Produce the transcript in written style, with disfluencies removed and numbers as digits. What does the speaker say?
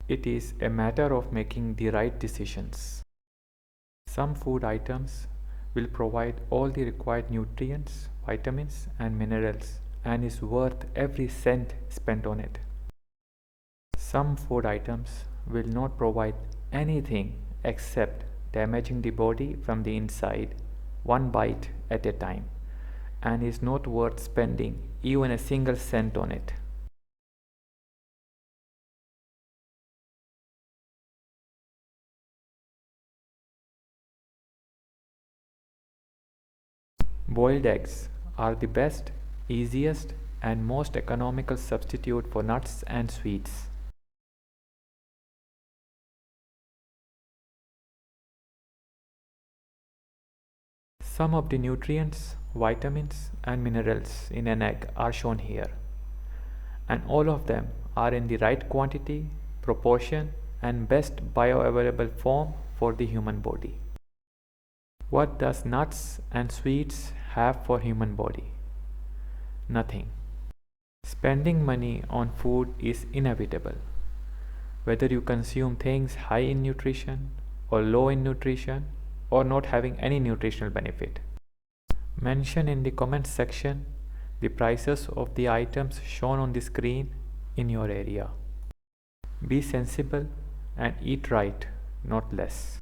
It is a matter of making the right decisions. Some food items will provide all the required nutrients, vitamins, and minerals and is worth every cent spent on it. Some food items will not provide anything except damaging the body from the inside, one bite at a time, and is not worth spending even a single cent on it. Boiled eggs are the best, easiest, and most economical substitute for nuts and sweets. Some of the nutrients, vitamins, and minerals in an egg are shown here, and all of them are in the right quantity, proportion, and best bioavailable form for the human body. What does nuts and sweets have for human body? Nothing. Spending money on food is inevitable. Whether you consume things high in nutrition or low in nutrition or not having any nutritional benefit. Mention in the comments section the prices of the items shown on the screen in your area. Be sensible and eat right, not less.